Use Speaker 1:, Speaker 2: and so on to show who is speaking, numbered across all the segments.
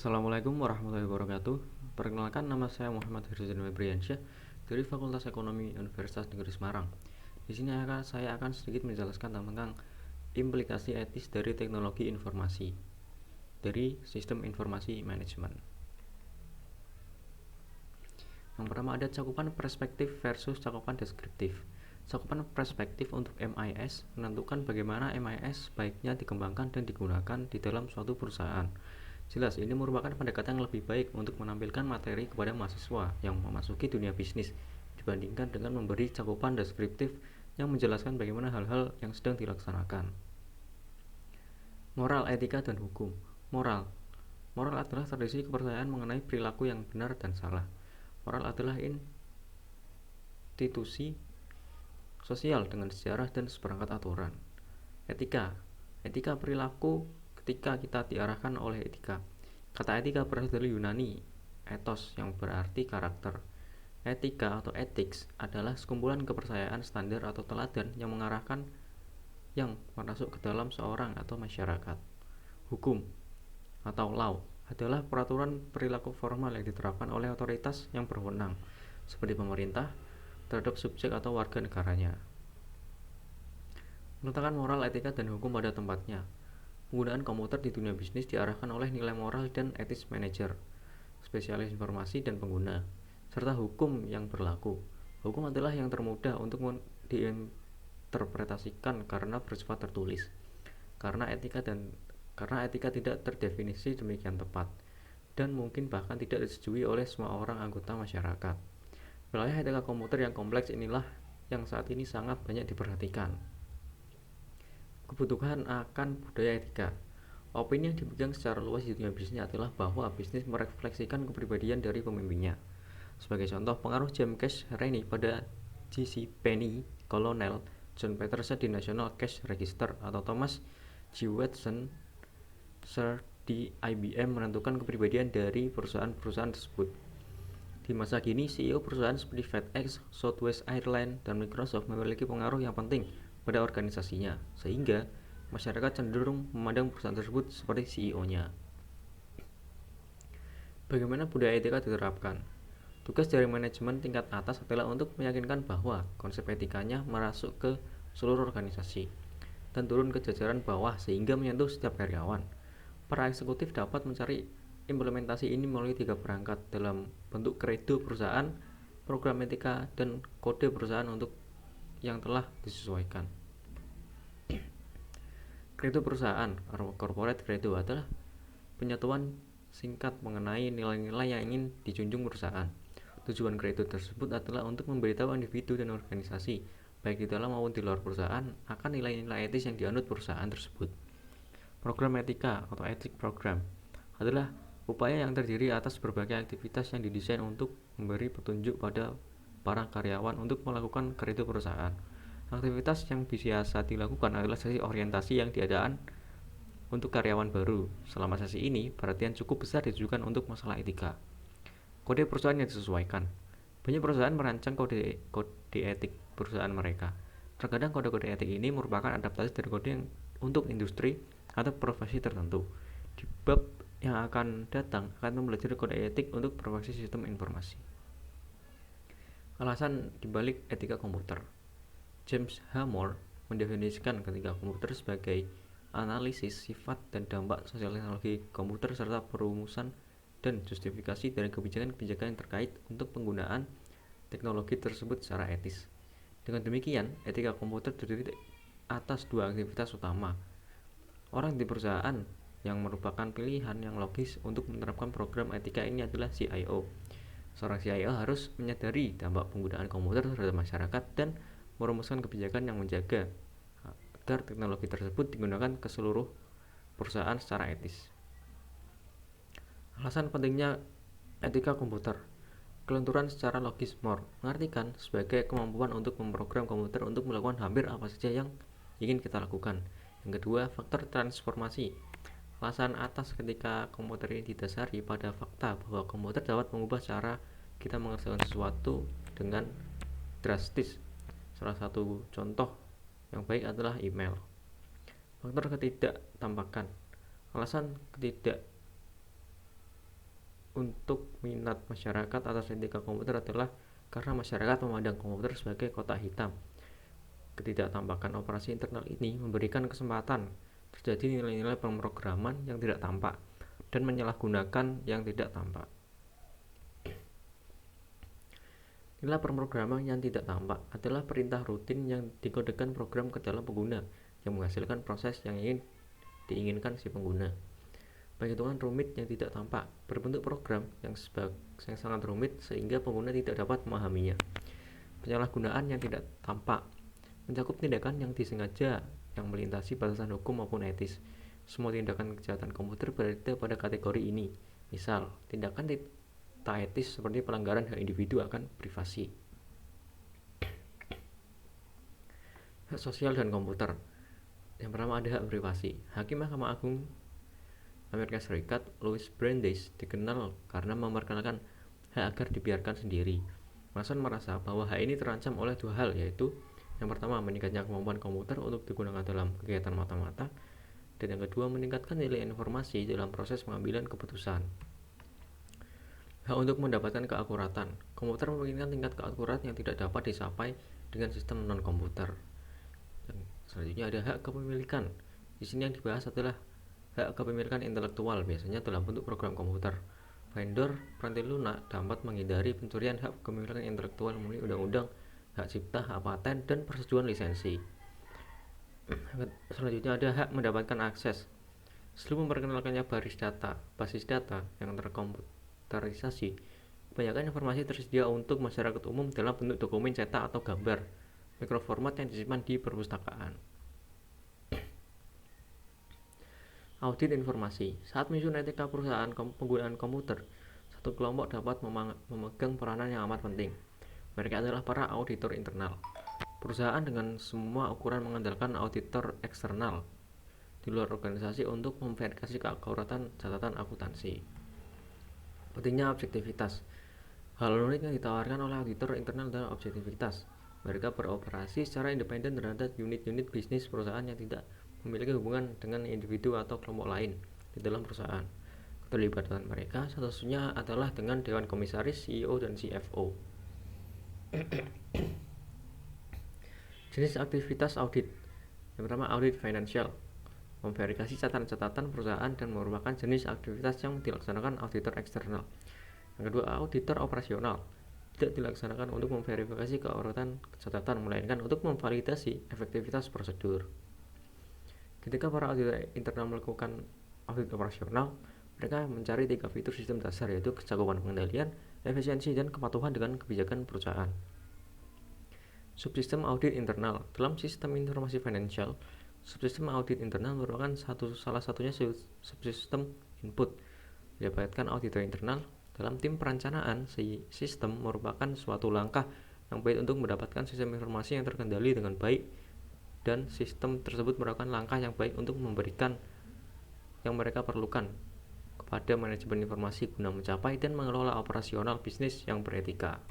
Speaker 1: Assalamualaikum warahmatullahi wabarakatuh. Perkenalkan, nama saya Muhammad Hirzan Febriansyah dari Fakultas Ekonomi Universitas Negeri Semarang. Di sini saya akan sedikit menjelaskan tentang implikasi etis dari teknologi informasi dari sistem informasi manajemen. Yang pertama ada cakupan perspektif versus cakupan deskriptif. Cakupan perspektif untuk MIS menentukan bagaimana MIS baiknya dikembangkan dan digunakan di dalam suatu perusahaan. Jelas, ini merupakan pendekatan yang lebih baik untuk menampilkan materi kepada mahasiswa yang memasuki dunia bisnis dibandingkan dengan memberi cakupan deskriptif yang menjelaskan bagaimana hal-hal yang sedang dilaksanakan. Moral, etika, dan hukum. Moral adalah tradisi kepercayaan mengenai perilaku yang benar dan salah. Moral adalah institusi sosial dengan sejarah dan seperangkat aturan. Etika perilaku ketika kita diarahkan oleh etika. Kata etika berasal dari Yunani, ethos, yang berarti karakter. Etika atau ethics adalah sekumpulan kepercayaan standar atau teladan yang mengarahkan yang masuk ke dalam seorang atau masyarakat. Hukum atau law adalah peraturan perilaku formal yang diterapkan oleh otoritas yang berwenang, seperti pemerintah, terhadap subjek atau warga negaranya. Meletakkan moral, etika, dan hukum pada tempatnya. Penggunaan komputer di dunia bisnis diarahkan oleh nilai moral dan etis manajer, spesialis informasi dan pengguna, serta hukum yang berlaku. Hukum adalah yang termudah untuk diinterpretasikan karena bersifat tertulis. Karena etika tidak terdefinisi demikian tepat, dan mungkin bahkan tidak disetujui oleh semua orang anggota masyarakat. Wilayah etika komputer yang kompleks inilah yang saat ini sangat banyak diperhatikan. Kebutuhan akan budaya etika. Opini yang dipegang secara luas di dunia bisnis adalah bahwa bisnis merefleksikan kepribadian dari pemimpinnya. Sebagai contoh, pengaruh James Cash Rainey pada J.C. Penney, Kolonel John Peterson di National Cash Register, atau Thomas G. Watson Sr. di IBM menentukan kepribadian dari perusahaan-perusahaan tersebut. Di masa kini, CEO perusahaan seperti FedEx, Southwest Airlines, dan Microsoft memiliki pengaruh yang penting pada organisasinya, sehingga masyarakat cenderung memandang perusahaan tersebut seperti CEO-nya. Bagaimana budaya etika diterapkan? Tugas dari manajemen tingkat atas adalah untuk meyakinkan bahwa konsep etikanya merasuk ke seluruh organisasi dan turun ke jajaran bawah sehingga menyentuh setiap karyawan. Para eksekutif dapat mencari implementasi ini melalui 3 perangkat dalam bentuk kredo perusahaan, program etika, dan kode perusahaan untuk yang telah disesuaikan. Kredo perusahaan, corporate credo, adalah penyatuan singkat mengenai nilai-nilai yang ingin dijunjung perusahaan. Tujuan kredo tersebut adalah untuk memberitahu individu dan organisasi, baik di dalam maupun di luar perusahaan, akan nilai-nilai etis yang dianut perusahaan tersebut. Program etika atau ethic program adalah upaya yang terdiri atas berbagai aktivitas yang didesain untuk memberi petunjuk pada para karyawan untuk melakukan kredo perusahaan. Aktivitas yang biasa dilakukan adalah sesi orientasi yang diadakan untuk karyawan baru. Selama sesi ini, perhatian cukup besar ditujukan untuk masalah etika. Kode perusahaan yang disesuaikan. Banyak perusahaan merancang kode etik perusahaan mereka. Terkadang kode-kode etik ini merupakan adaptasi dari kode yang untuk industri atau profesi tertentu. Di bab yang akan datang akan mempelajari kode etik untuk profesi sistem informasi. Alasan dibalik etika komputer. James H. Moore mendefinisikan ketika komputer sebagai analisis sifat dan dampak sosial teknologi komputer serta perumusan dan justifikasi dari kebijakan-kebijakan yang terkait untuk penggunaan teknologi tersebut secara etis. Dengan demikian, etika komputer terdiri atas 2 aktivitas utama. Orang di perusahaan yang merupakan pilihan yang logis untuk menerapkan program etika ini adalah CIO. Seorang CIO harus menyadari dampak penggunaan komputer terhadap masyarakat dan merumuskan kebijakan yang menjaga agar teknologi tersebut digunakan ke seluruh perusahaan secara etis. Alasan pentingnya etika komputer. Kelenturan secara logis. Moore mengartikan sebagai kemampuan untuk memprogram komputer untuk melakukan hampir apa saja yang ingin kita lakukan. Yang kedua, faktor transformasi. Alasan atas ketika komputer ini didasari pada fakta bahwa komputer dapat mengubah cara kita mengerjakan sesuatu dengan drastis. Salah satu contoh yang baik adalah email. Faktor ketidaktampakan. Alasan untuk minat masyarakat atas etika komputer adalah karena masyarakat memandang komputer sebagai kotak hitam. Ketidaktampakan operasi internal ini memberikan kesempatan terjadi nilai-nilai pemrograman yang tidak tampak dan menyalahgunakan yang tidak tampak. Nilai pemrograman yang tidak tampak adalah perintah rutin yang dikodekan program ke dalam pengguna yang menghasilkan proses yang diinginkan si pengguna. Penghitungan rumit yang tidak tampak berbentuk program yang sangat rumit sehingga pengguna tidak dapat memahaminya. Penyalahgunaan yang tidak tampak mencakup tindakan yang disengaja yang melintasi batasan hukum maupun etis. Semua tindakan kejahatan komputer berada pada kategori ini. Misal, tindakan tak etis seperti pelanggaran hak individu akan privasi. Hak sosial dan komputer. Yang pertama ada hak privasi. Hakim Mahkamah Agung Amerika Serikat Louis Brandeis dikenal karena memperkenalkan hak agar dibiarkan sendiri. Mason merasa bahwa hak ini terancam oleh dua hal, yaitu yang pertama meningkatnya kemampuan komputer untuk digunakan dalam kegiatan mata-mata, dan yang kedua meningkatkan nilai informasi dalam proses pengambilan keputusan. Hak untuk mendapatkan keakuratan. Komputer memiliki tingkat keakuratan yang tidak dapat dicapai dengan sistem non-komputer. Selanjutnya ada hak kepemilikan. Di sini yang dibahas adalah hak kepemilikan intelektual, biasanya dalam bentuk program komputer. Vendor peranti lunak dapat menghindari pencurian hak kepemilikan intelektual melalui undang-undang, hak cipta, hak paten, dan persetujuan lisensi. Selanjutnya ada hak mendapatkan akses. Sebelum memperkenalkannya basis data yang terkomputerisasi, kebanyakan informasi tersedia untuk masyarakat umum dalam bentuk dokumen cetak atau gambar mikroformat yang disimpan di perpustakaan. Audit informasi. Saat menyusun etika perusahaan penggunaan komputer, satu kelompok dapat memegang peranan yang amat penting. Mereka adalah para auditor internal. Perusahaan dengan semua ukuran mengandalkan auditor eksternal di luar organisasi untuk memverifikasi keakuratan catatan akuntansi. Pentingnya objektivitas. Hal unik yang ditawarkan oleh auditor internal adalah objektivitas. Mereka beroperasi secara independen terhadap unit-unit bisnis perusahaan yang tidak memiliki hubungan dengan individu atau kelompok lain di dalam perusahaan. Keterlibatan mereka satu-satunya adalah dengan Dewan Komisaris, CEO, dan CFO. Jenis aktivitas audit. Yang pertama, audit finansial. Memverifikasi catatan-catatan perusahaan dan merupakan jenis aktivitas yang dilaksanakan auditor eksternal. Yang kedua, auditor operasional. Tidak dilaksanakan untuk memverifikasi keakuratan catatan, melainkan untuk memvalidasi efektivitas prosedur. Ketika para auditor internal melakukan audit operasional, mereka mencari 3 fitur sistem dasar, yaitu kecakupan pengendalian, efisiensi, dan kepatuhan dengan kebijakan perusahaan. Subsistem audit internal. Dalam sistem informasi finansial, subsistem audit internal merupakan salah satunya subsistem input. Dilibatkan auditor internal dalam tim perencanaan sistem merupakan suatu langkah yang baik untuk mendapatkan sistem informasi yang terkendali dengan baik, dan sistem tersebut merupakan langkah yang baik untuk memberikan yang mereka perlukan kepada manajemen informasi guna mencapai dan mengelola operasional bisnis yang beretika.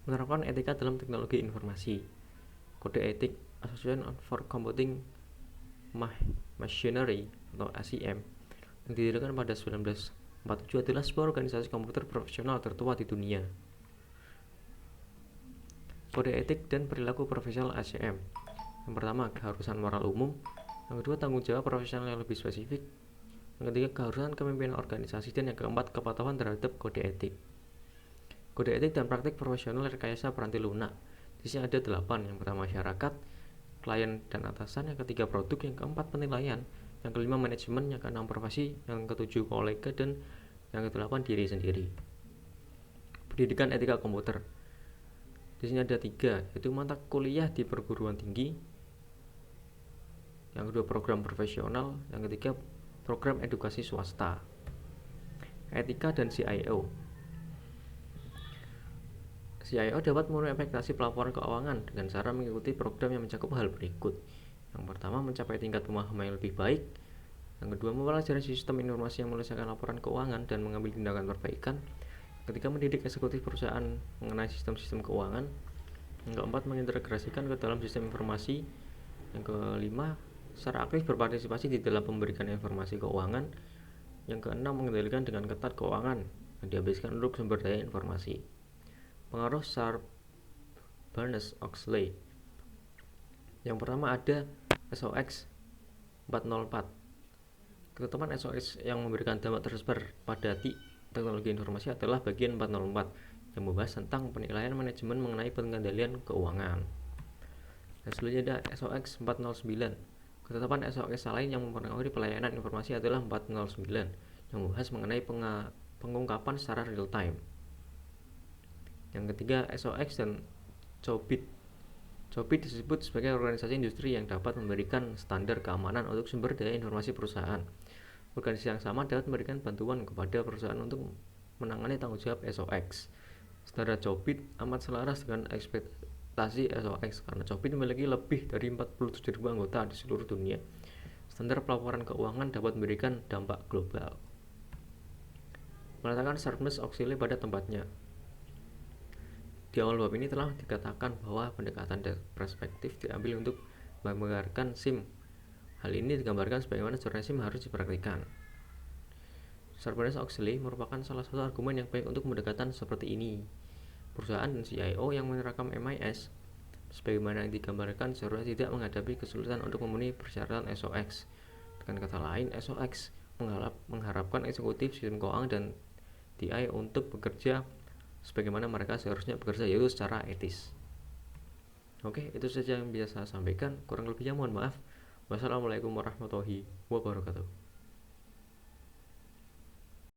Speaker 1: Menerapkan etika dalam teknologi informasi. Kode Etik Association for Computing Machinery atau ACM yang didirikan pada 1947 adalah sebuah organisasi komputer profesional tertua di dunia. Kode etik dan perilaku profesional ACM. Yang pertama, keharusan moral umum. Yang kedua, tanggung jawab profesional yang lebih spesifik. Yang ketiga, keharusan kepemimpinan organisasi. Dan yang keempat, kepatuhan terhadap kode etik. Kode etik dan praktik profesional rekayasa peranti lunak. Di sini ada 8. Yang pertama, masyarakat, klien dan atasan. Yang ketiga, produk. Yang keempat, penilaian. Yang kelima, manajemen. Yang keenam, profesi. Yang ketujuh, kolega. Dan yang kedelapan, diri sendiri. Pendidikan etika komputer. Di sini ada 3, yaitu mata kuliah di perguruan tinggi. Yang kedua, program profesional. Yang ketiga, program edukasi swasta. Etika dan CIO. CIO dapat menginspeksi pelaporan keuangan dengan cara mengikuti program yang mencakup hal berikut. Yang pertama, mencapai tingkat pemahaman yang lebih baik. Yang kedua, mempelajari sistem informasi yang menyelesaikan laporan keuangan dan mengambil tindakan perbaikan. Ketika mendidik eksekutif perusahaan mengenai sistem-sistem keuangan. Yang keempat, mengintegrasikan ke dalam sistem informasi. Yang kelima, secara aktif berpartisipasi di dalam pemberikan informasi keuangan. Yang keenam, mengendalikan dengan ketat keuangan yang dihabiskan untuk sumber daya informasi. Pengaruh Sarbanes-Oxley. Yang pertama ada SOX 404. Ketetapan SOX yang memberikan dampak tersebar pada teknologi informasi adalah bagian 404 yang membahas tentang penilaian manajemen mengenai pengendalian keuangan. Dan selanjutnya ada SOX 409. Ketetapan SOX lain yang mempengaruhi pelayanan informasi adalah 409 yang membahas mengenai pengungkapan secara real time. Yang ketiga, SOX dan COBIT. COBIT disebut sebagai organisasi industri yang dapat memberikan standar keamanan untuk sumber daya informasi perusahaan. Organisasi yang sama dapat memberikan bantuan kepada perusahaan untuk menangani tanggung jawab SOX. Standar COBIT amat selaras dengan ekspektasi SOX karena COBIT memiliki lebih dari 47.000 anggota di seluruh dunia. Standar pelaporan keuangan dapat memberikan dampak global. Meletakkan Sarbanes-Oxley pada tempatnya. Di awal bab ini telah dikatakan bahwa pendekatan perspektif diambil untuk menggambarkan SIM. Hal ini digambarkan sebagaimana sebenarnya SIM harus dipraktikkan. Sarbanes-Oxley merupakan salah satu argumen yang baik untuk pendekatan seperti ini. Perusahaan dan CIO yang menerapkan MIS sebagaimana yang digambarkan seharusnya tidak menghadapi kesulitan untuk memenuhi persyaratan SOX. Dengan kata lain, SOX mengharapkan eksekutif sistem keuangan dan TI untuk bekerja sebagaimana mereka seharusnya bekerja, yaitu secara etis. Oke, itu saja yang bisa saya sampaikan. Kurang lebihnya mohon maaf. Wassalamualaikum warahmatullahi wabarakatuh.